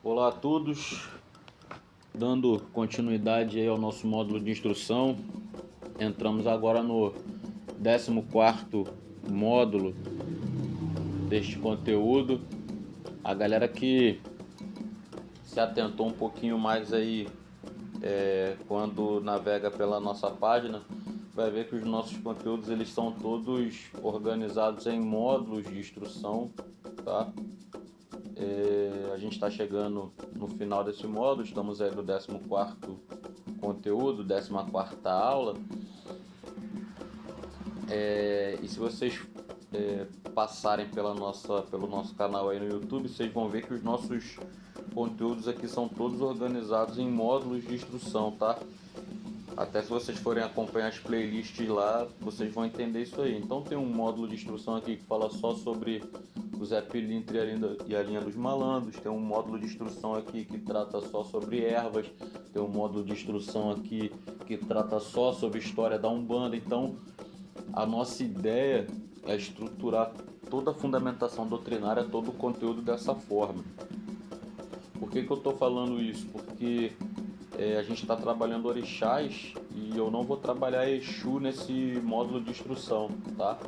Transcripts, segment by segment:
Olá a todos, dando continuidade aí ao nosso módulo de instrução, entramos agora no 14º módulo deste conteúdo. A galera que se atentou um pouquinho mais aí quando navega pela nossa página, vai ver que os nossos conteúdos eles são todos organizados em módulos de instrução, tá? A gente está chegando no final desse módulo, estamos aí no 14º conteúdo, 14ª aula. E se vocês passarem pelo nosso canal aí no YouTube, vocês vão ver que os nossos conteúdos aqui são todos organizados em módulos de instrução, tá? Até se vocês forem acompanhar as playlists lá, vocês vão entender isso aí. Então tem um módulo de instrução aqui que fala só sobre o Zé Pilintra e a linha dos malandros. Tem um módulo de instrução aqui que trata só sobre ervas. Tem um módulo de instrução aqui que trata só sobre história da Umbanda. Então a nossa ideia é estruturar toda a fundamentação doutrinária, todo o conteúdo dessa forma. Por que eu estou falando isso? Porque a gente está trabalhando orixás e eu não vou trabalhar Exu nesse módulo de instrução, tá?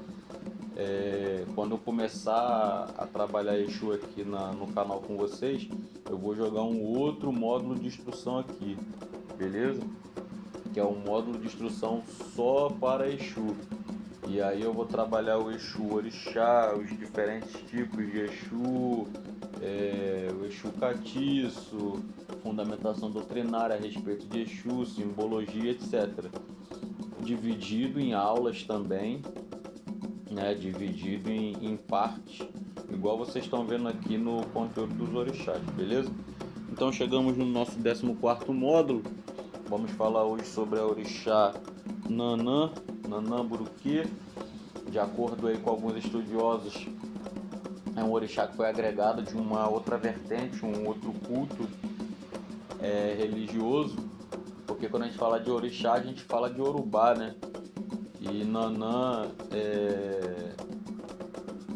Quando eu começar a trabalhar Exu aqui no canal com vocês, eu vou jogar um outro módulo de instrução aqui, beleza? Que é um módulo de instrução só para Exu. E aí eu vou trabalhar o Exu Orixá, os diferentes tipos de Exu, o Exu Catiço, fundamentação doutrinária a respeito de Exu, simbologia, etc. Dividido em aulas também, né? Dividido em partes, igual vocês estão vendo aqui no conteúdo dos orixás, beleza? Então chegamos no nosso 14º módulo. Vamos falar hoje sobre a orixá Nanã, Nanã Buruquê. De acordo aí com alguns estudiosos, é um orixá que foi agregado de uma outra vertente, um outro culto religioso, porque quando a gente fala de orixá, a gente fala de Orubá, né? E Nanã,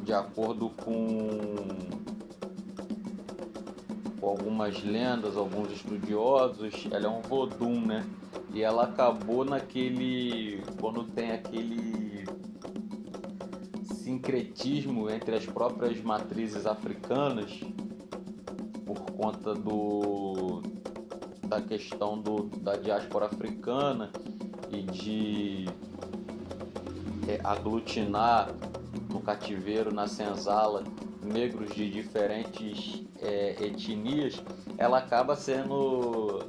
de acordo com algumas lendas, alguns estudiosos, ela é um Vodum, né? E ela acabou quando tem aquele sincretismo entre as próprias matrizes africanas, por conta da questão da diáspora africana e de aglutinar no cativeiro, na senzala, negros de diferentes etnias, ela acaba sendo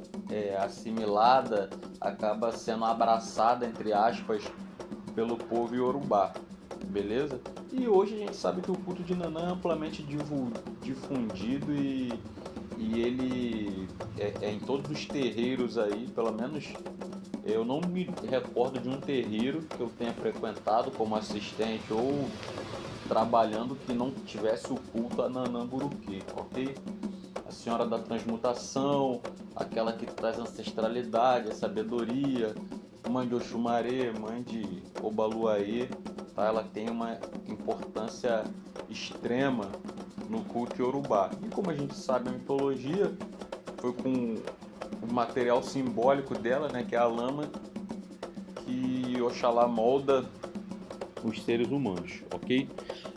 assimilada, acaba sendo abraçada, entre aspas, pelo povo iorubá, beleza? E hoje a gente sabe que o culto de Nanã é amplamente difundido e ele é em todos os terreiros aí, pelo menos eu não me recordo de um terreiro que eu tenha frequentado como assistente ou trabalhando que não tivesse o culto a Nanã Buruquê, ok? A senhora da transmutação, aquela que traz ancestralidade, a sabedoria, mãe de Oxumaré, mãe de Obaluaê, tá? Ela tem uma importância extrema no culto iorubá. E como a gente sabe, a mitologia foi com o material simbólico dela, né, que é a lama, que Oxalá molda os seres humanos, ok?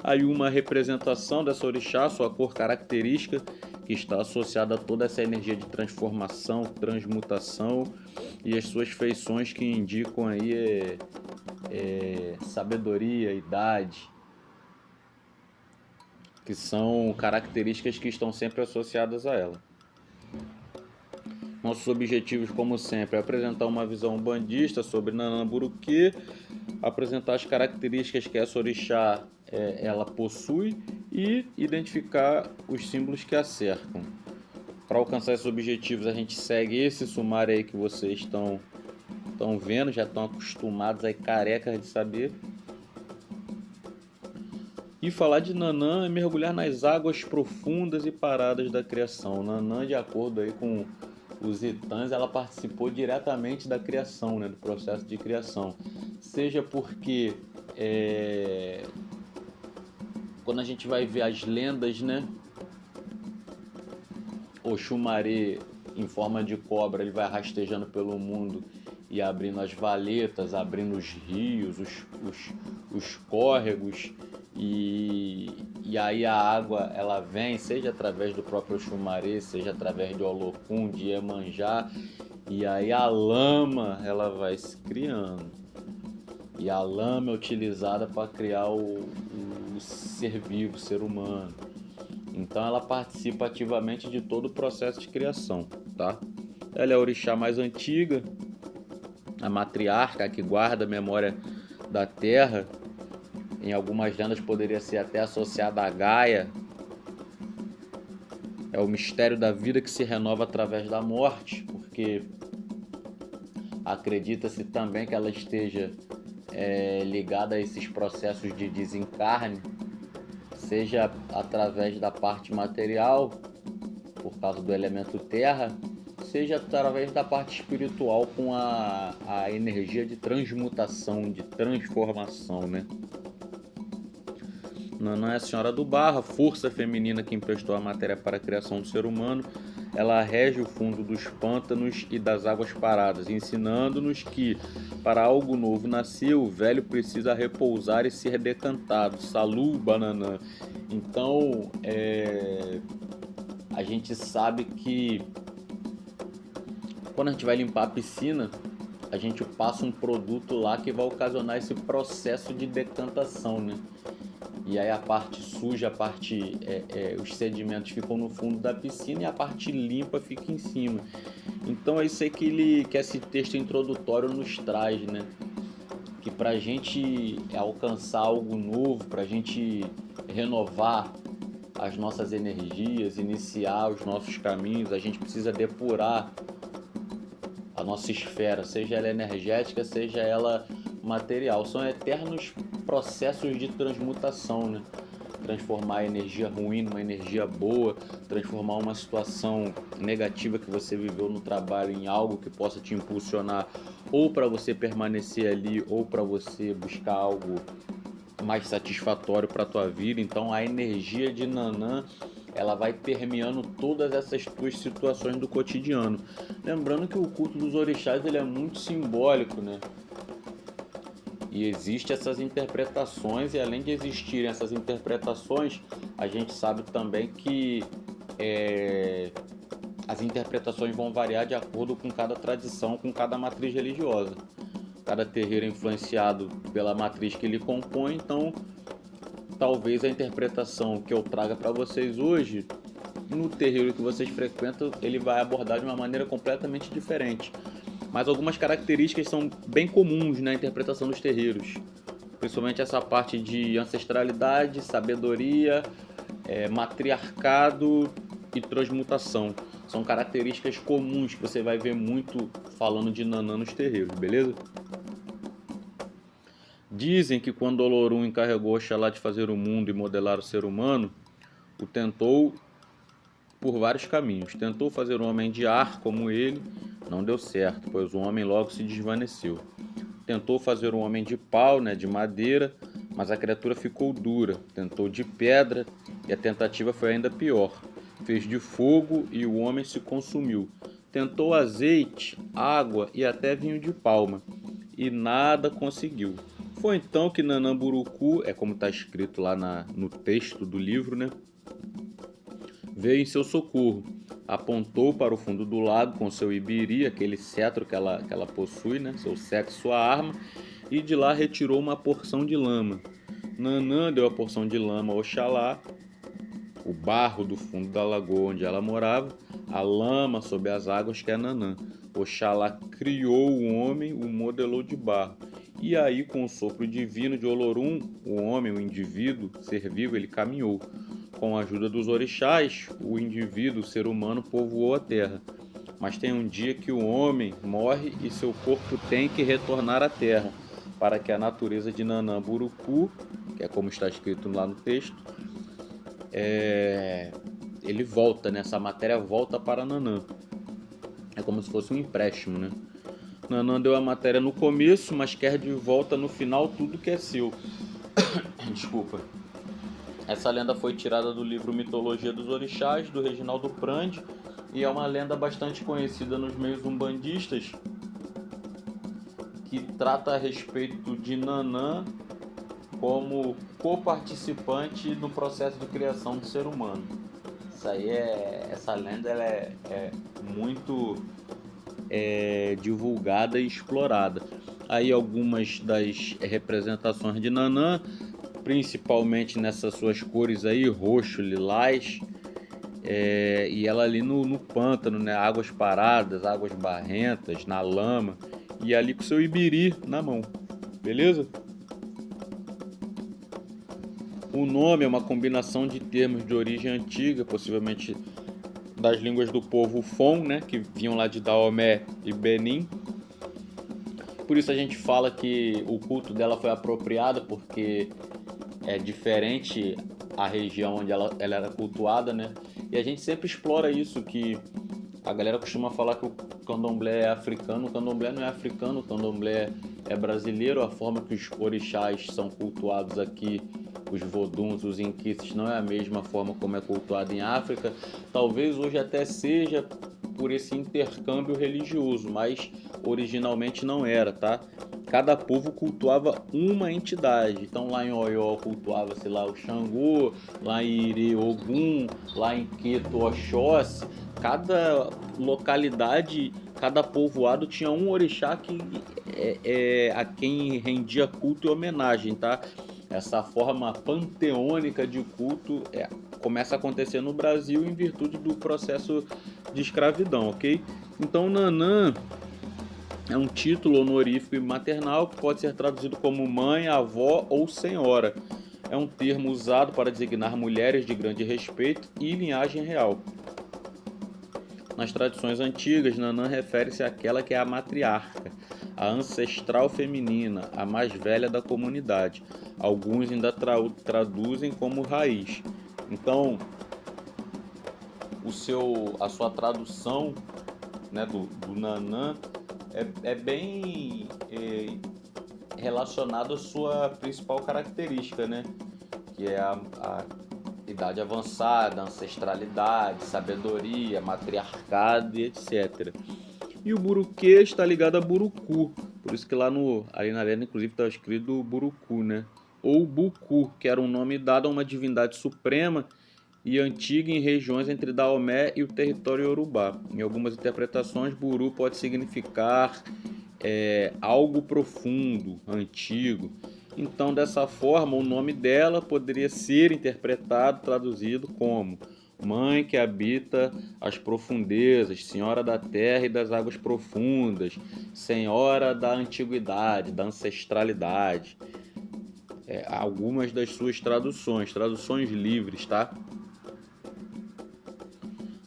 Aí uma representação dessa orixá, sua cor característica, que está associada a toda essa energia de transformação, transmutação, e as suas feições que indicam aí sabedoria, idade, que são características que estão sempre associadas a ela. Nossos objetivos, como sempre, é apresentar uma visão umbandista sobre Nanã Buruquê, apresentar as características que essa orixá ela possui e identificar os símbolos que a cercam. Para alcançar esses objetivos, a gente segue esse sumário aí que vocês estão vendo, já estão acostumados aí, carecas de saber. E falar de Nanã é mergulhar nas águas profundas e paradas da criação. Nanã, de acordo aí com os Itãs, ela participou diretamente da criação, né, do processo de criação. Seja porque quando a gente vai ver as lendas, né, Oxumaré, em forma de cobra, ele vai rastejando pelo mundo e abrindo as valetas, abrindo os rios, os córregos, e aí a água ela vem, seja através do próprio Oxumaré, seja através de Olocum, de Iemanjá, e aí a lama ela vai se criando. E a lama é utilizada para criar o ser vivo, o ser humano. Então ela participa ativamente de todo o processo de criação, tá? Ela é a orixá mais antiga, a matriarca que guarda a memória da terra. Em algumas lendas poderia ser até associada a Gaia. É o mistério da vida que se renova através da morte, porque acredita-se também que ela esteja ligada a esses processos de desencarne, seja através da parte material, por causa do elemento terra, seja através da parte espiritual com a energia de transmutação, de transformação, né? Nanã é a senhora do barro, a força feminina que emprestou a matéria para a criação do ser humano. Ela rege o fundo dos pântanos e das águas paradas, ensinando-nos que, para algo novo nascer, o velho precisa repousar e ser decantado. Salu, Bananã. Então, a gente sabe que quando a gente vai limpar a piscina, a gente passa um produto lá que vai ocasionar esse processo de decantação, né? E aí a parte suja, os sedimentos ficam no fundo da piscina e a parte limpa fica em cima. Então é isso aí que esse texto introdutório nos traz, né? Que pra gente alcançar algo novo, pra gente renovar as nossas energias, iniciar os nossos caminhos, a gente precisa depurar a nossa esfera, seja ela energética, seja ela material. São eternos processos de transmutação, né? Transformar a energia ruim numa energia boa, transformar uma situação negativa que você viveu no trabalho em algo que possa te impulsionar ou para você permanecer ali ou para você buscar algo mais satisfatório para a tua vida. Então a energia de Nanã ela vai permeando todas essas tuas situações do cotidiano. Lembrando que o culto dos orixás ele é muito simbólico, né? E existem essas interpretações, e além de existirem essas interpretações, a gente sabe também que as interpretações vão variar de acordo com cada tradição, com cada matriz religiosa. Cada terreiro é influenciado pela matriz que ele compõe, então talvez a interpretação que eu traga para vocês hoje, no terreiro que vocês frequentam, ele vai abordar de uma maneira completamente diferente. Mas algumas características são bem comuns na interpretação dos terreiros, principalmente essa parte de ancestralidade, sabedoria, matriarcado e transmutação. São características comuns que você vai ver muito falando de Nanã nos terreiros, beleza? Dizem que quando Olorum encarregou Oxalá de fazer o mundo e modelar o ser humano, o tentou por vários caminhos. Tentou fazer um homem de ar como ele, não deu certo, pois o homem logo se desvaneceu. Tentou fazer um homem de pau, né, de madeira, mas a criatura ficou dura. Tentou de pedra e a tentativa foi ainda pior. Fez de fogo e o homem se consumiu. Tentou azeite, água e até vinho de palma, e nada conseguiu. Foi então que Nanamburucu, como está escrito lá no texto do livro, né, veio em seu socorro. Apontou para o fundo do lago com seu ibiri, aquele cetro que ela possui, né, seu cetro, sua arma, e de lá retirou uma porção de lama. Nanã deu a porção de lama a Oxalá, o barro do fundo da lagoa onde ela morava, a lama sob as águas que é Nanã. Oxalá criou o homem, o modelou de barro. E aí, com o sopro divino de Olorum, o homem, o indivíduo, ser vivo, ele caminhou. Com a ajuda dos orixás, o indivíduo, o ser humano, povoou a terra. Mas tem um dia que o homem morre e seu corpo tem que retornar à terra, para que a natureza de Nanamburucu, que é como está escrito lá no texto, ele volta, né? Essa matéria volta para Nanã. É como se fosse um empréstimo, né? Nanã deu a matéria no começo, mas quer de volta no final tudo que é seu. Desculpa. Essa lenda foi tirada do livro Mitologia dos Orixás, do Reginaldo Prandi, e é uma lenda bastante conhecida nos meios umbandistas, que trata a respeito de Nanã como coparticipante no processo de criação do ser humano. Essa lenda ela é muito divulgada e explorada. Aí algumas das representações de Nanã, principalmente nessas suas cores aí, roxo, lilás, e ela ali no pântano, né? Águas paradas, águas barrentas, na lama, e ali com seu ibiri na mão, beleza? O nome é uma combinação de termos de origem antiga, possivelmente das línguas do povo Fon, né, que vinham lá de Daomé e Benin. Por isso a gente fala que o culto dela foi apropriado, porque é diferente a região onde ela era cultuada, né? E a gente sempre explora isso, que a galera costuma falar que o candomblé é africano. O candomblé não é africano, o candomblé é brasileiro. A forma que os orixás são cultuados aqui, os voduns, os inquices, não é a mesma forma como é cultuado em África. Talvez hoje até seja por esse intercâmbio religioso, mas originalmente não era, tá? Cada povo cultuava uma entidade. Então lá em Oió cultuava-se lá o Xangô, lá em Irê Ogum, lá em Queto Oxóssi. Cada localidade, cada povoado tinha um orixá a quem rendia culto e homenagem, tá? Essa forma panteônica de culto começa a acontecer no Brasil em virtude do processo de escravidão, ok? Então Nanã é um título honorífico e maternal que pode ser traduzido como mãe, avó ou senhora. É um termo usado para designar mulheres de grande respeito e linhagem real. Nas tradições antigas, Nanã refere-se àquela que é a matriarca, a ancestral feminina, a mais velha da comunidade. Alguns ainda traduzem como raiz. Então, a sua tradução, né, do Nanã é bem relacionado à sua principal característica, né, que é a idade avançada, ancestralidade, sabedoria, matriarcado e etc. E o buruquê está ligado a burucu, por isso que ali na lenda inclusive está escrito burucu, né? Ou bucu, que era um nome dado a uma divindade suprema e antiga em regiões entre Daomé e o território Yorubá. Em algumas interpretações, buru pode significar algo profundo, antigo. Então, dessa forma, o nome dela poderia ser interpretado, traduzido como Mãe que habita as profundezas, Senhora da terra e das águas profundas, Senhora da antiguidade, da ancestralidade. Algumas das suas traduções livres, tá?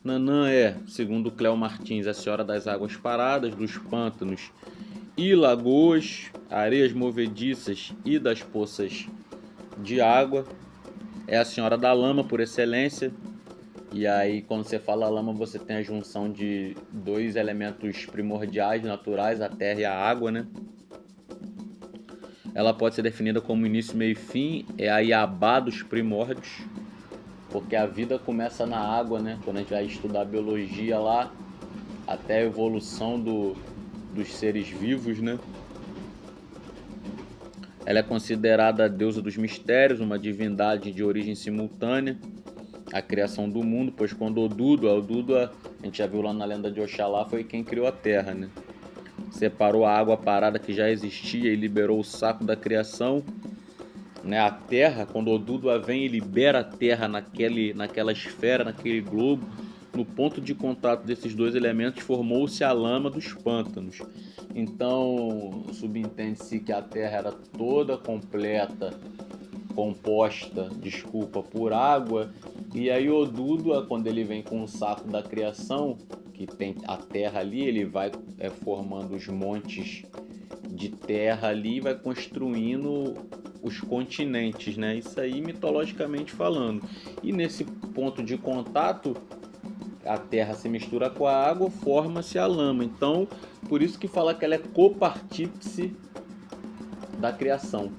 Nanã segundo Cléo Martins, a Senhora das águas paradas, dos pântanos e lagoas, areias movediças e das poças de água. É a Senhora da lama por excelência. E aí, quando você fala lama, você tem a junção de dois elementos primordiais naturais, a terra e a água, né? Ela pode ser definida como início, meio e fim, é a Iabá dos primórdios, porque a vida começa na água, né? Quando a gente vai estudar biologia lá, até a evolução dos seres vivos, né? Ela é considerada a deusa dos mistérios, uma divindade de origem simultânea à criação do mundo, pois quando Odudu, a gente já viu lá na lenda de Oxalá, foi quem criou a terra, né? Separou a água parada que já existia e liberou o saco da criação, né? A terra, quando Odudu vem e libera a terra naquela esfera, naquele globo, no ponto de contato desses dois elementos formou-se a lama dos pântanos. Então, subentende-se que a terra era toda composta por água, e aí Odudu, quando ele vem com o saco da criação, que tem a terra ali, ele vai formando os montes de terra ali e vai construindo os continentes, né? Isso aí mitologicamente falando. E nesse ponto de contato, a terra se mistura com a água, forma-se a lama. Então, por isso que fala que ela é copartícipe da criação.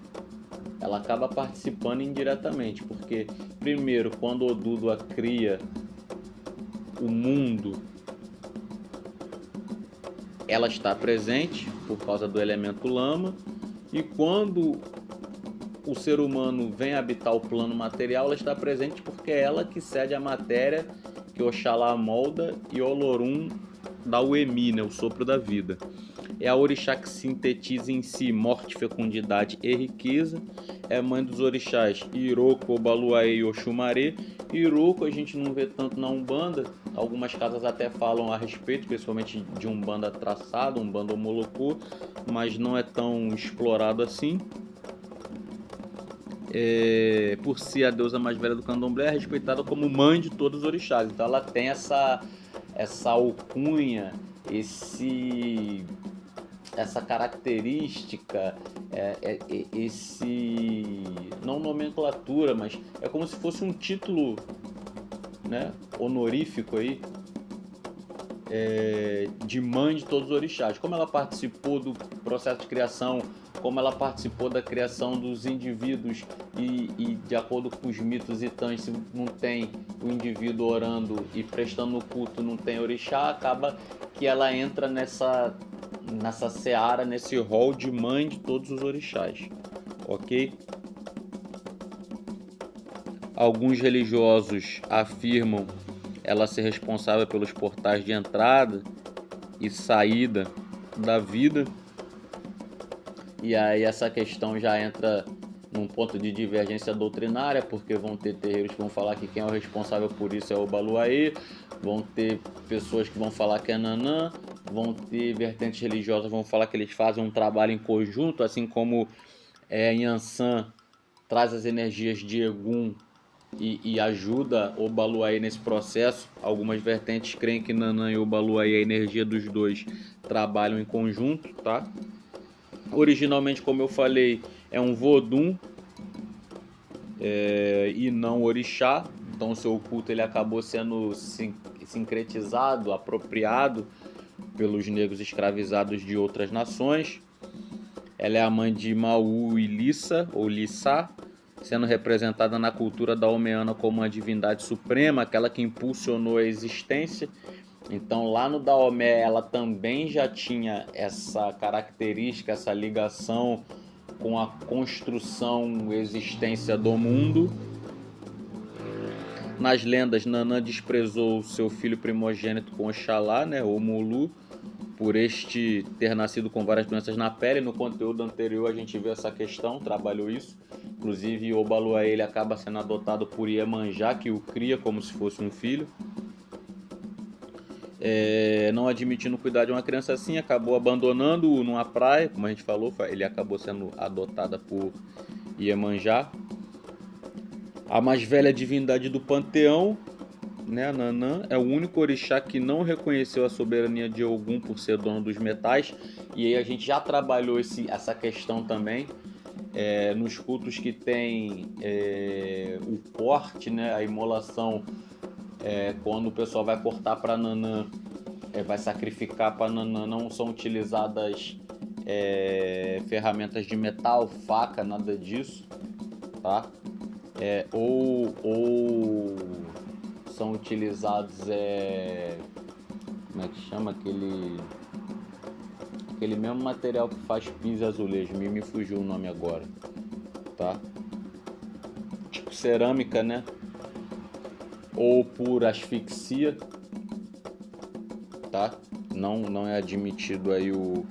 Ela acaba participando indiretamente, porque primeiro, quando Oduduwa cria o mundo, ela está presente por causa do elemento lama, e quando o ser humano vem habitar o plano material, ela está presente porque é ela que cede a matéria que Oxalá molda e Olorum dá o Emi, né, o sopro da vida. É a orixá que sintetiza em si morte, fecundidade e riqueza. É mãe dos orixás Iroko, Obaluaê e Oxumaré. Iroko a gente não vê tanto na Umbanda. Algumas casas até falam a respeito, principalmente de Umbanda traçada, Umbanda Omolocô, mas não é tão explorado assim. Por ser a deusa mais velha do candomblé, é respeitada como mãe de todos os orixás. Então ela tem essa alcunha, essa característica, não nomenclatura, mas é como se fosse um título, né, honorífico aí, de mãe de todos os orixás. Como ela participou do processo de criação, como ela participou da criação dos indivíduos, e de acordo com os mitos itãs, se não tem o indivíduo orando e prestando culto, não tem orixá, acaba que ela entra nessa seara, nesse rol de mãe de todos os orixás, ok? Alguns religiosos afirmam ela ser responsável pelos portais de entrada e saída da vida, e aí essa questão já entra num ponto de divergência doutrinária, porque vão ter terreiros que vão falar que quem é o responsável por isso é o Obaluaê, vão ter pessoas que vão falar que é Nanã, vão ter vertentes religiosas que vão falar que eles fazem um trabalho em conjunto, assim como Yansan traz as energias de Egum e ajuda o Obaluaê nesse processo. Algumas vertentes creem que Nanã e Obaluaê, a energia dos dois, trabalham em conjunto, tá? Originalmente, como eu falei, é um Vodum e não orixá, então o seu culto ele acabou sendo sincretizado, apropriado pelos negros escravizados de outras nações. Ela é a mãe de Mau e Lissa, ou Lissá, sendo representada na cultura daomeana como uma divindade suprema, aquela que impulsionou a existência. Então lá no Daomé ela também já tinha essa característica, essa ligação com a construção e existência do mundo. Nas lendas, Nanã desprezou seu filho primogênito com Oxalá, né, ou Mulu, por este ter nascido com várias doenças na pele. No conteúdo anterior a gente viu essa questão, trabalhou isso. Inclusive o Obaluaê ele acaba sendo adotado por Iemanjá, que o cria como se fosse um filho. Não admitindo cuidar de uma criança assim, acabou abandonando-o numa praia, como a gente falou, ele acabou sendo adotada por Iemanjá. A mais velha divindade do panteão, né, Nanã, é o único orixá que não reconheceu a soberania de Ogum por ser dono dos metais. E aí a gente já trabalhou essa questão também nos cultos que tem o corte, né, a imolação, quando o pessoal vai cortar para Nanã, vai sacrificar para Nanã, não são utilizadas ferramentas de metal, faca, nada disso, tá? Ou são utilizados como é que chama aquele mesmo material que faz pins e azulejo, me fugiu o nome agora, tá? Tipo cerâmica, né? Ou por asfixia, tá? Não é admitido aí o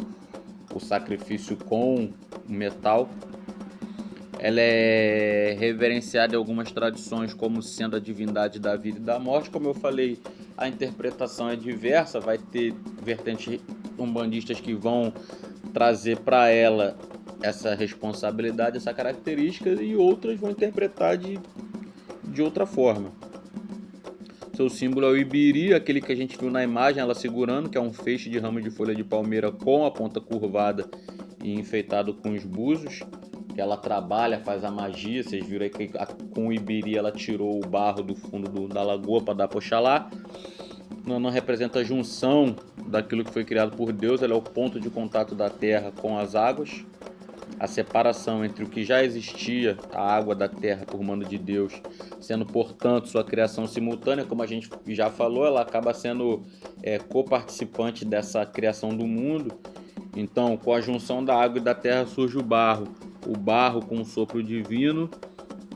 sacrifício com metal. Ela é reverenciada em algumas tradições como sendo a divindade da vida e da morte. Como eu falei, a interpretação é diversa. Vai ter vertentes umbandistas que vão trazer para ela essa responsabilidade, essa característica, e outras vão interpretar de outra forma. Seu símbolo é o ibiri, aquele que a gente viu na imagem, ela segurando, que é um feixe de ramos de folha de palmeira com a ponta curvada e enfeitado com os búzios. Que ela trabalha, faz a magia. Vocês viram aí que com o ibiri ela tirou o barro do fundo da lagoa para dar para Oxalá. Nanã representa a junção daquilo que foi criado por Deus. Ela é o ponto de contato da terra com as águas. a separação entre o que já existia, a água da terra por mando de Deus, sendo, portanto, sua criação simultânea, como a gente já falou, ela acaba sendo coparticipante dessa criação do mundo. Então, com a junção da água e da terra surge o barro. O barro, com o sopro divino,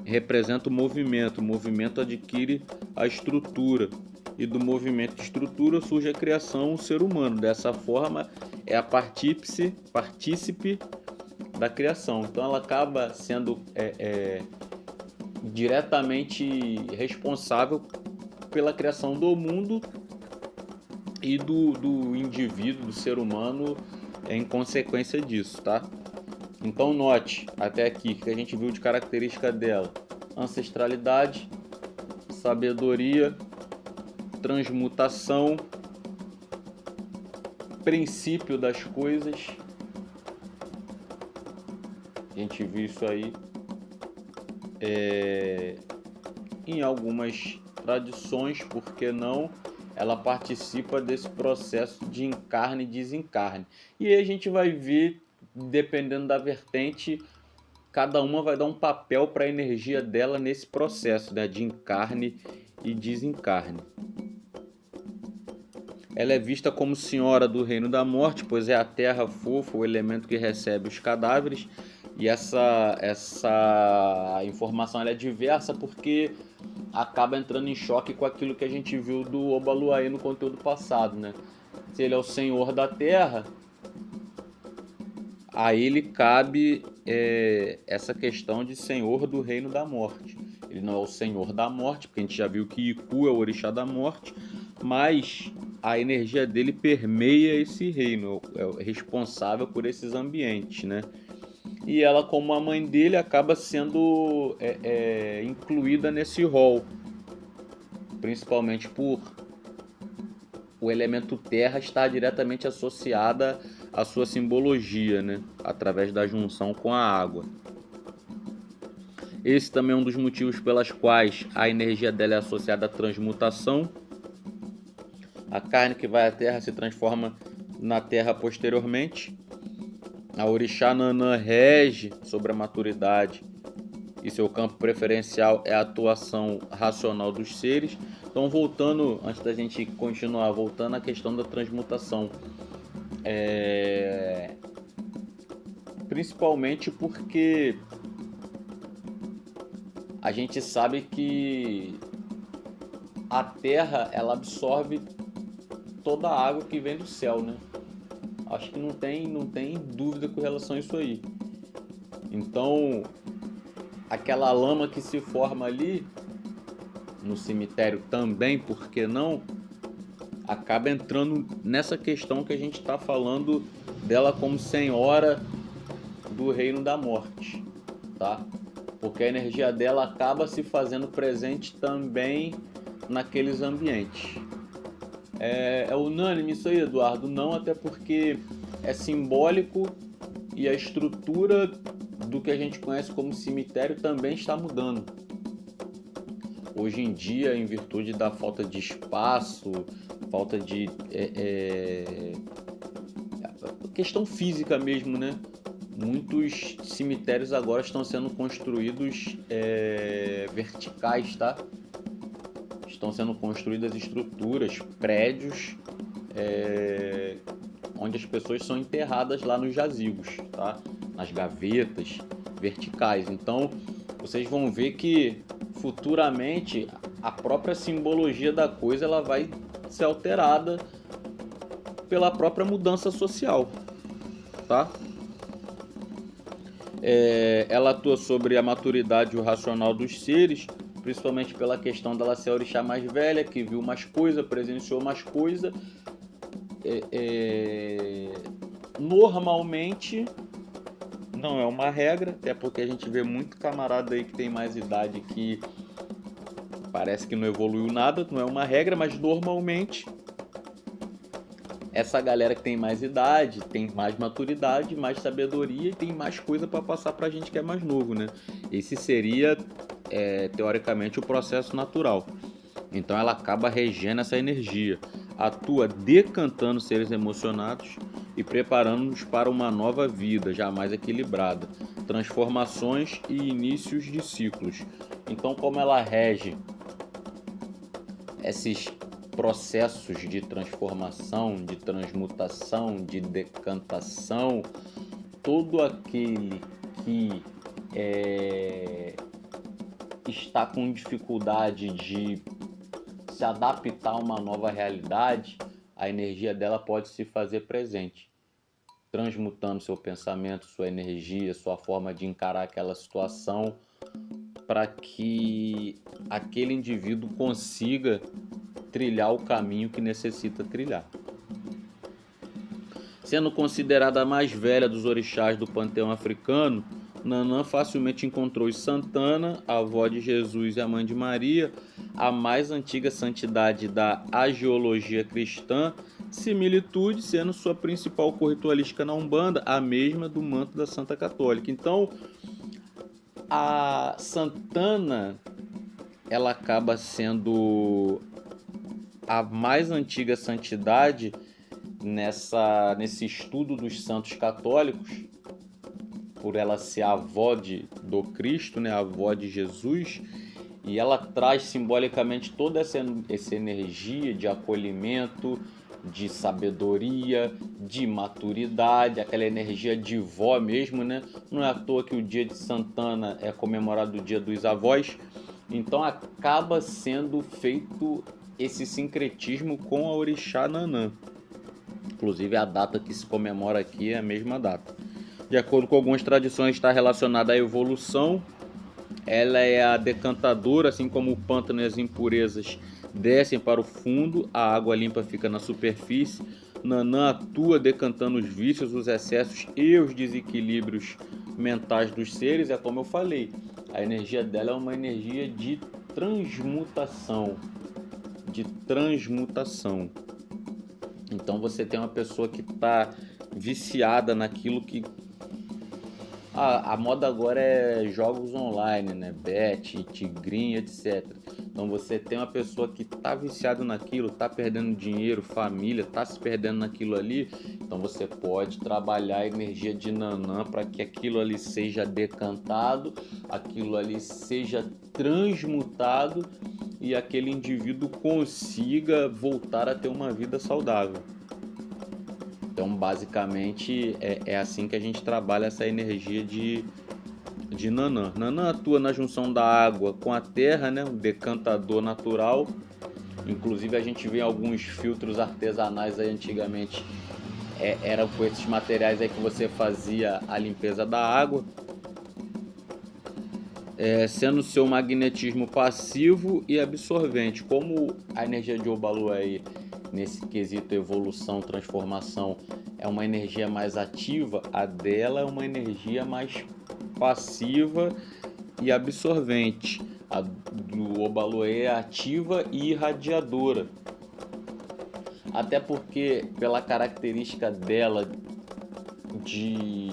representa o movimento adquire a estrutura, e do movimento de estrutura surge a criação, o ser humano. Dessa forma, é a partícipe da criação. Então ela acaba sendo diretamente responsável pela criação do mundo e do indivíduo, do ser humano, em consequência disso, tá? Então note até aqui que a gente viu de característica dela: ancestralidade, sabedoria, transmutação, princípio das coisas. A gente viu isso aí em algumas tradições, porque não? Ela participa desse processo de encarne e desencarne. E aí a gente vai ver, dependendo da vertente, cada uma vai dar um papel para a energia dela nesse processo, né, de encarne e desencarne. Ela é vista como senhora do reino da morte, pois é a terra fofa, o elemento que recebe os cadáveres. E essa informação ela é diversa porque acaba entrando em choque com aquilo que a gente viu do Obaluayê no conteúdo passado, né? Se ele é o senhor da terra, a ele cabe essa questão de senhor do reino da morte. Ele não é o senhor da morte, porque a gente já viu que Iku é o orixá da morte, mas a energia dele permeia esse reino, é responsável por esses ambientes, né? E ela, como a mãe dele, acaba sendo incluída nesse rol, principalmente por o elemento terra estar diretamente associada à sua simbologia, né? Através da junção com a água. Esse também é um dos motivos pelas quais a energia dela é associada à transmutação. A carne que vai à terra se transforma na terra posteriormente. A orixá Nanã rege sobre a maturidade e seu campo preferencial é a atuação racional dos seres. Então, voltando, antes da gente continuar, voltando à questão da transmutação, principalmente porque a gente sabe que a terra ela absorve toda a água que vem do céu, né? Acho que não tem dúvida com relação a isso aí. Então, aquela lama que se forma ali no cemitério também, por que não? Acaba entrando nessa questão que a gente está falando dela como senhora do reino da morte, tá? Porque a energia dela acaba se fazendo presente também naqueles ambientes. É unânime isso aí, Eduardo? Não, até porque é simbólico e a estrutura do que a gente conhece como cemitério também está mudando. Hoje em dia, em virtude da falta de espaço, falta de questão física mesmo, né? Muitos cemitérios agora estão sendo construídos verticais, tá? Estão sendo construídas estruturas, prédios, onde as pessoas são enterradas lá nos jazigos, tá? Nas gavetas verticais. Então, vocês vão ver que futuramente a própria simbologia da coisa ela vai ser alterada pela própria mudança social, tá? Ela atua sobre a maturidade e o racional dos seres, principalmente pela questão dela ser a orixá mais velha, que viu mais coisa, presenciou mais coisa. Normalmente, não é uma regra, até porque a gente vê muito camarada aí que tem mais idade que parece que não evoluiu nada, não é uma regra, mas normalmente essa galera que tem mais idade, tem mais maturidade, mais sabedoria e tem mais coisa para passar pra gente que é mais novo, né? Esse seria, teoricamente, o processo natural. Então ela acaba regendo essa energia, atua decantando seres emocionados, e preparando-nos para uma nova vida, jamais equilibrada, transformações e inícios de ciclos. Então, como ela rege esses processos de transformação, de transmutação, de decantação, todo aquele que está com dificuldade de se adaptar a uma nova realidade, a energia dela pode se fazer presente, transmutando seu pensamento, sua energia, sua forma de encarar aquela situação, para que aquele indivíduo consiga trilhar o caminho que necessita trilhar. Sendo considerada a mais velha dos orixás do panteão africano, Nanã facilmente encontrou em Santana, a avó de Jesus e a mãe de Maria, a mais antiga santidade da agiologia cristã, similitude sendo sua principal cor ritualística na Umbanda, a mesma do manto da Santa Católica. Então, a Santana, ela acaba sendo a mais antiga santidade nesse estudo dos santos católicos, por ela ser a avó do Cristo, né, a avó de Jesus, e ela traz simbolicamente toda essa energia de acolhimento, de sabedoria, de maturidade, aquela energia de vó mesmo, né? Não é à toa que o dia de Santana é comemorado o dia dos avós, então acaba sendo feito esse sincretismo com a orixá Nanã. Inclusive a data que se comemora aqui é a mesma data. De acordo com algumas tradições, está relacionada à evolução. Ela é a decantadora, assim como o pântano e as impurezas descem para o fundo, a água limpa fica na superfície. Nanã atua decantando os vícios, os excessos e os desequilíbrios mentais dos seres. É como eu falei, a energia dela é uma energia de transmutação. Então você tem uma pessoa que está viciada naquilo que... A moda agora é jogos online, né? Bet, tigrinho, etc. Então você tem uma pessoa que está viciada naquilo, está perdendo dinheiro, família, está se perdendo naquilo ali. Então você pode trabalhar a energia de Nanã para que aquilo ali seja decantado, aquilo ali seja transmutado e aquele indivíduo consiga voltar a ter uma vida saudável. Então, basicamente, é assim que a gente trabalha essa energia de Nanã. Nanã atua na junção da água com a terra, né? Um decantador natural. Inclusive, a gente vê alguns filtros artesanais aí antigamente. Eram com esses materiais aí que você fazia a limpeza da água. Sendo seu magnetismo passivo e absorvente. Como a energia de Obalu aí, nesse quesito evolução, transformação, é uma energia mais ativa, a dela é uma energia mais passiva e absorvente. A do Obalu é ativa e irradiadora. Até porque, pela característica dela de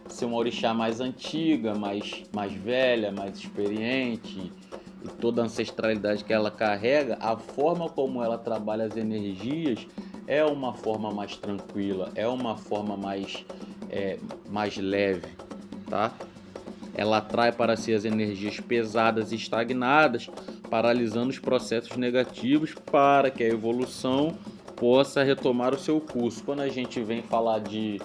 ser uma orixá mais antiga, mais velha, mais experiente, e toda a ancestralidade que ela carrega, a forma como ela trabalha as energias é uma forma mais tranquila, é uma forma mais leve, tá? Ela atrai para si as energias pesadas e estagnadas, paralisando os processos negativos para que a evolução possa retomar o seu curso. Quando a gente vem falar de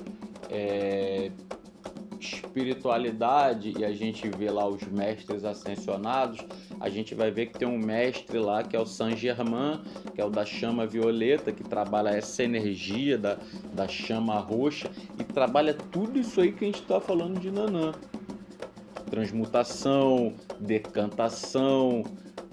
espiritualidade e a gente vê lá os mestres ascensionados, a gente vai ver que tem um mestre lá que é o Saint Germain, que é o da chama violeta, que trabalha essa energia da chama roxa e trabalha tudo isso aí que a gente está falando de Nanã. Transmutação, decantação,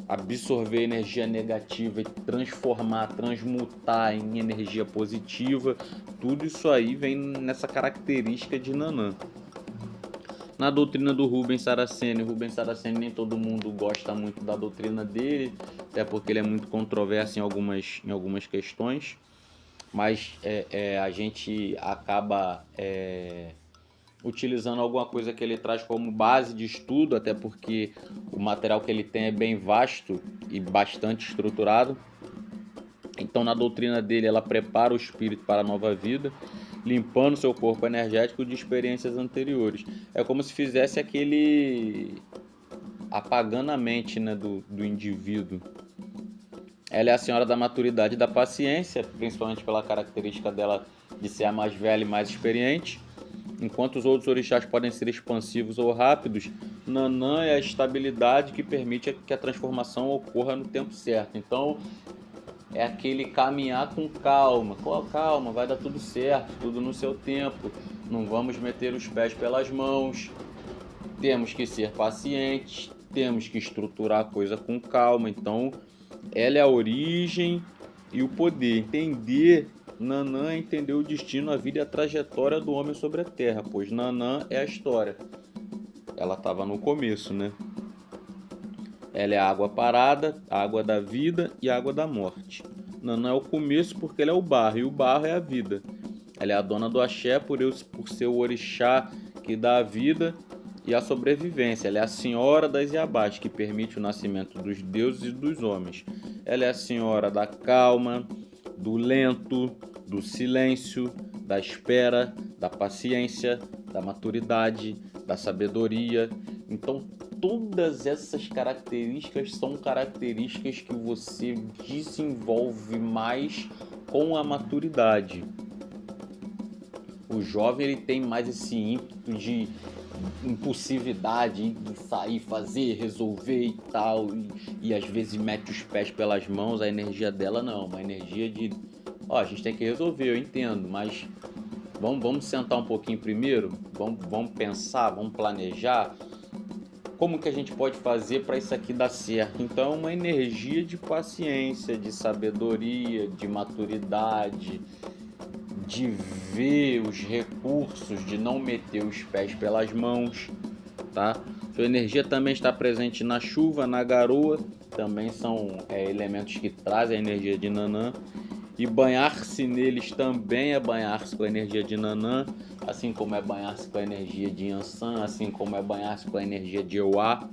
absorver energia negativa e transmutar em energia positiva, tudo isso aí vem nessa característica de Nanã. Na doutrina do Rubens Saraceni, nem todo mundo gosta muito da doutrina dele, até porque ele é muito controverso em algumas questões, mas a gente acaba utilizando alguma coisa que ele traz como base de estudo, até porque o material que ele tem é bem vasto e bastante estruturado. Então, na doutrina dele, ela prepara o espírito para a nova vida. limpando seu corpo energético de experiências anteriores. É como se fizesse aquele apagando a mente, né, do indivíduo. Ela é a senhora da maturidade e da paciência, principalmente pela característica dela de ser a mais velha e mais experiente. Enquanto os outros orixás podem ser expansivos ou rápidos, Nanã é a estabilidade que permite que a transformação ocorra no tempo certo. Então, é aquele caminhar com calma. Com calma, vai dar tudo certo, tudo no seu tempo. Não vamos meter os pés pelas mãos. Temos que ser pacientes, temos que estruturar a coisa com calma. Então, ela é a origem e o poder. Entender Nanã é entender o destino, a vida e a trajetória do homem sobre a Terra, pois Nanã é a história. Ela estava no começo, né? Ela é a água parada, a água da vida e a água da morte. Nanã é o começo porque ela é o barro, e o barro é a vida. Ela é a dona do axé por ser o orixá que dá a vida e a sobrevivência. Ela é a senhora das Iabás, que permite o nascimento dos deuses e dos homens. Ela é a senhora da calma, do lento, do silêncio, da espera, da paciência, da maturidade, da sabedoria. Então, todas essas características são características que você desenvolve mais com a maturidade. O jovem ele tem mais esse ímpeto de impulsividade, de sair, fazer, resolver e tal, e às vezes mete os pés pelas mãos. A energia dela não, uma energia de a gente tem que resolver, eu entendo, mas vamos sentar um pouquinho primeiro, vamos pensar, vamos planejar como que a gente pode fazer para isso aqui dar certo. Então é uma energia de paciência, de sabedoria, de maturidade, de ver os recursos, de não meter os pés pelas mãos, tá? Sua energia também está presente na chuva, na garoa, também são elementos que trazem a energia de Nanã. E banhar-se neles também é banhar-se com a energia de Nanã, assim como é banhar-se com a energia de Yansan, assim como é banhar-se com a energia de Euá.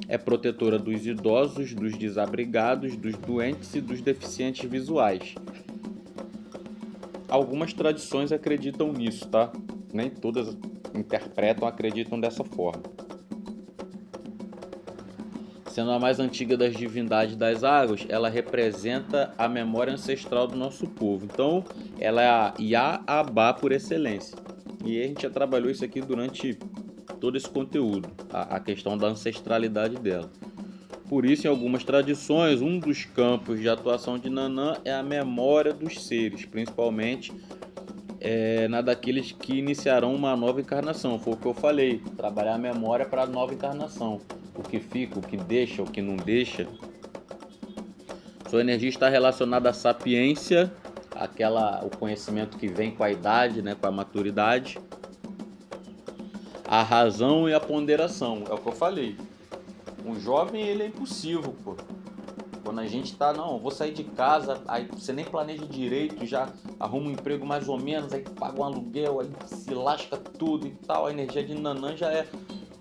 É protetora dos idosos, dos desabrigados, dos doentes e dos deficientes visuais. Algumas tradições acreditam nisso, tá? Nem todas interpretam, acreditam dessa forma. Sendo a mais antiga das divindades das águas, ela representa a memória ancestral do nosso povo. Então, ela é a Iá-Abá por excelência. E a gente já trabalhou isso aqui durante todo esse conteúdo, a questão da ancestralidade dela. Por isso, em algumas tradições, um dos campos de atuação de Nanã é a memória dos seres, principalmente na daqueles que iniciarão uma nova encarnação. Foi o que eu falei, trabalhar a memória para a nova encarnação. O que fica, o que deixa, o que não deixa. Sua energia está relacionada à sapiência, o conhecimento que vem com a idade, né, com a maturidade, a razão e a ponderação. É o que eu falei. Um jovem, ele é impulsivo, pô. Quando a gente tá, não, vou sair de casa, aí você nem planeja direito, já arruma um emprego mais ou menos, aí paga um aluguel, aí se lasca tudo e tal. A energia de Nanã já é,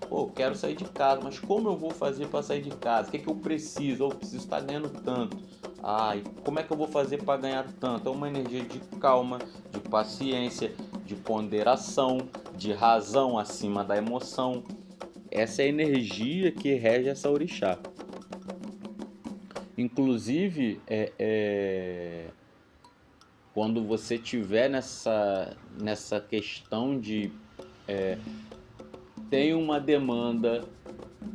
pô, quero sair de casa, mas como eu vou fazer para sair de casa? O que eu preciso? Eu preciso estar ganhando tanto. Ai, como é que eu vou fazer para ganhar tanto? É uma energia de calma, de paciência, de ponderação, de razão acima da emoção. Essa é a energia que rege essa orixá. Inclusive, quando você tiver nessa questão de tem uma demanda,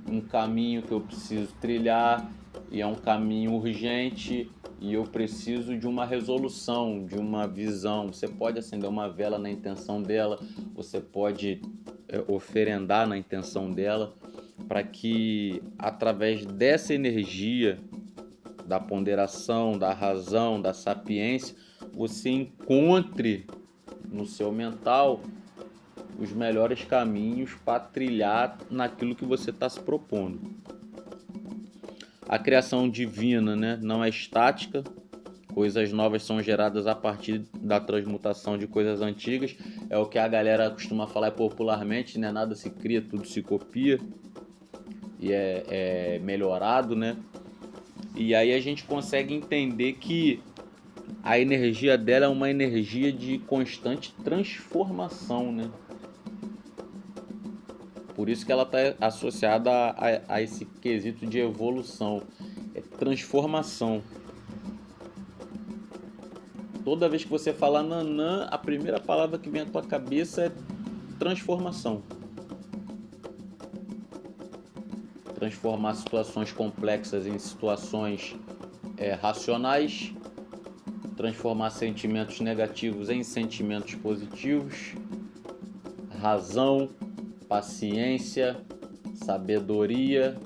um caminho que eu preciso trilhar e é um caminho urgente e eu preciso de uma resolução, de uma visão. Você pode acender uma vela na intenção dela, você pode oferendar na intenção dela, para que através dessa energia da ponderação, da razão, da sapiência, você encontre no seu mental os melhores caminhos para trilhar naquilo que você está se propondo. A criação divina, né, não é estática, coisas novas são geradas a partir da transmutação de coisas antigas, é o que a galera costuma falar popularmente, né, nada se cria, tudo se copia e é melhorado, né? E aí a gente consegue entender que a energia dela é uma energia de constante transformação, né? Por isso que ela está associada a esse quesito de evolução, é transformação. Toda vez que você fala nanã, a primeira palavra que vem à tua cabeça é transformação. Transformar situações complexas em situações racionais, transformar sentimentos negativos em sentimentos positivos, razão, paciência, sabedoria,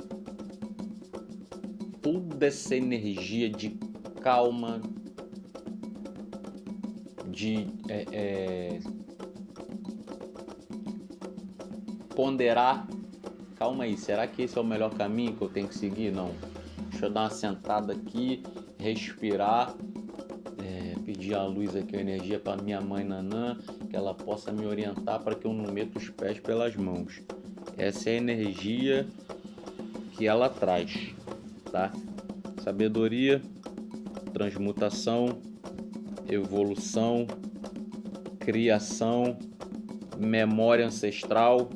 toda essa energia de calma, de ponderar. Calma aí, será que esse é o melhor caminho que eu tenho que seguir? Não. Deixa eu dar uma sentada aqui, respirar, pedir a luz aqui, a energia para minha mãe Nanã, que ela possa me orientar para que eu não meta os pés pelas mãos. Essa é a energia que ela traz, tá? Sabedoria, transmutação, evolução, criação, memória ancestral,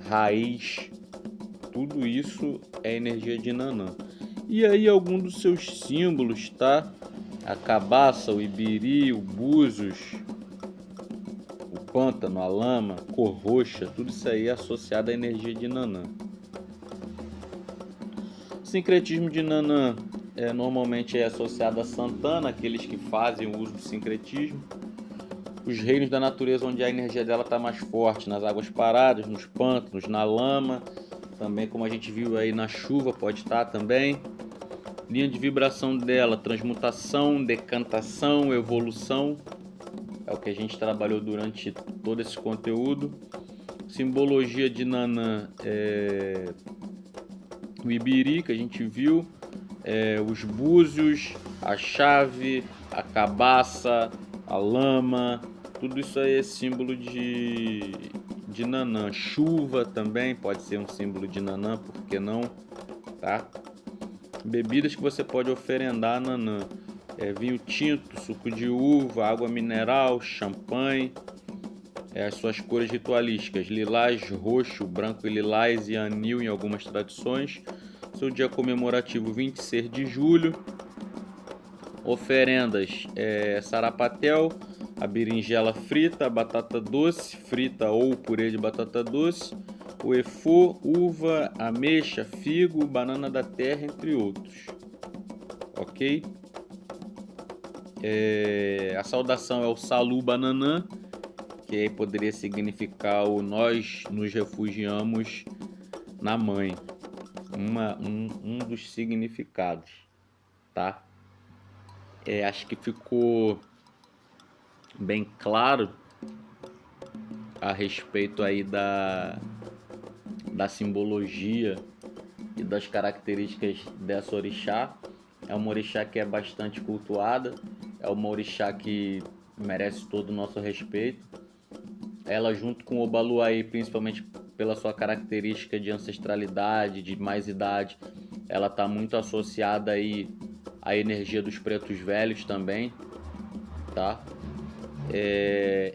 raiz, tudo isso é energia de Nanã. E aí algum dos seus símbolos, tá? A cabaça, o ibiri, o búzios, o pântano, a lama, cor roxa, tudo isso aí é associado à energia de Nanã. O sincretismo de Nanã normalmente é associado a Santana, aqueles que fazem o uso do sincretismo. Os reinos da natureza onde a energia dela está mais forte, nas águas paradas, nos pântanos, na lama, também como a gente viu aí na chuva pode estar também. Linha de vibração dela, transmutação, decantação, evolução, é o que a gente trabalhou durante todo esse conteúdo. Simbologia de Nanã é o ibiri que a gente viu, os búzios, a chave, a cabaça, a lama, tudo isso aí é símbolo de Nanã. Chuva também pode ser um símbolo de Nanã, por que não? Tá? Bebidas que você pode oferendar a Nanã: vinho tinto, suco de uva, água mineral, champanhe. As suas cores ritualísticas: lilás, roxo, branco e lilás e anil em algumas tradições. Seu dia comemorativo 26 de julho. Oferendas: sarapatel, a berinjela frita, a batata doce frita ou purê de batata doce, o efô, uva, ameixa, figo, banana da terra, entre outros. Ok? A saudação é o Salu Bananã, que aí poderia significar o nós nos refugiamos na mãe. Um dos significados, tá? Acho que ficou bem claro a respeito aí da simbologia e das características dessa orixá. É uma orixá que é bastante cultuada, é uma orixá que merece todo o nosso respeito. Ela, junto com o Obaluaí, principalmente pela sua característica de ancestralidade, de mais idade, ela está muito associada aí à energia dos pretos velhos também, tá?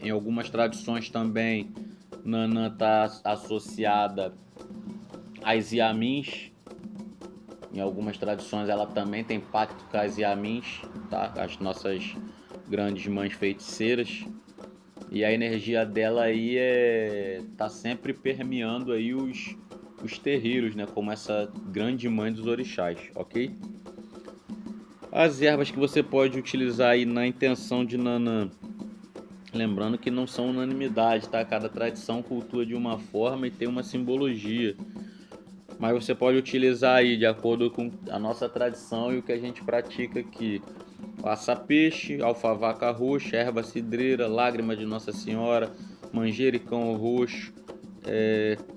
Em algumas tradições também, Nanã está associada às Iamins. Em algumas tradições ela também tem pacto com as Iamins, tá? As nossas grandes mães feiticeiras. E a energia dela aí tá sempre permeando aí os terreiros, né? Como essa grande mãe dos orixás, ok? As ervas que você pode utilizar aí na intenção de Nanã, lembrando que não são unanimidade, tá? Cada tradição cultua de uma forma e tem uma simbologia. Mas você pode utilizar aí de acordo com a nossa tradição e o que a gente pratica aqui: passa-peixe, alfavaca roxa, erva cidreira, lágrima de Nossa Senhora, manjericão roxo,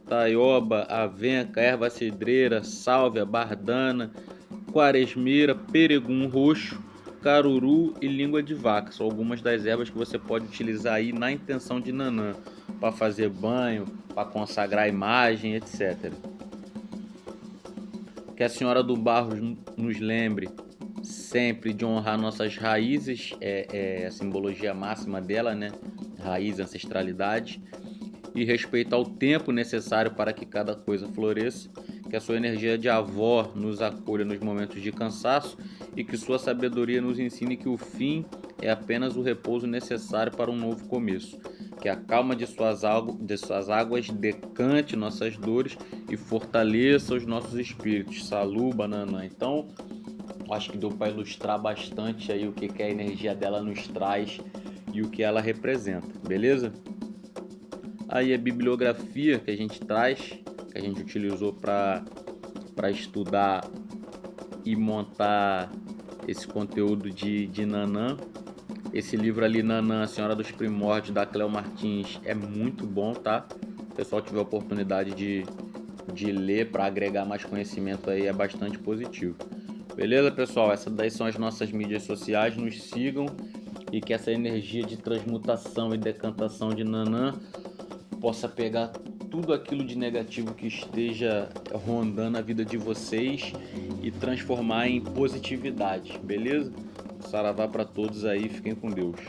taioba, avenca, erva cidreira, sálvia, bardana, quaresmeira, peregum roxo, caruru e língua de vaca. São algumas das ervas que você pode utilizar aí na intenção de Nanã, para fazer banho, para consagrar a imagem, etc. Que a Senhora do Barro nos lembre sempre de honrar nossas raízes, a simbologia máxima dela, né? Raiz, ancestralidade, e respeitar o tempo necessário para que cada coisa floresça, que a sua energia de avó nos acolha nos momentos de cansaço e que sua sabedoria nos ensine que o fim é apenas o repouso necessário para um novo começo. Que a calma de suas águas decante nossas dores e fortaleça os nossos espíritos. Salu, Bananã. Então, acho que deu para ilustrar bastante aí o que a energia dela nos traz e o que ela representa, beleza? Aí a bibliografia que a gente traz, que a gente utilizou para estudar e montar esse conteúdo de Nanã. Esse livro ali, Nanã, a Senhora dos Primórdios, da Cléo Martins, é muito bom, tá? Se o pessoal tiver a oportunidade de ler para agregar mais conhecimento aí, é bastante positivo. Beleza, pessoal? Essas daí são as nossas mídias sociais. Nos sigam e que essa energia de transmutação e decantação de Nanã possa pegar tudo aquilo de negativo que esteja rondando a vida de vocês e transformar em positividade, beleza? Saravá para todos aí, fiquem com Deus.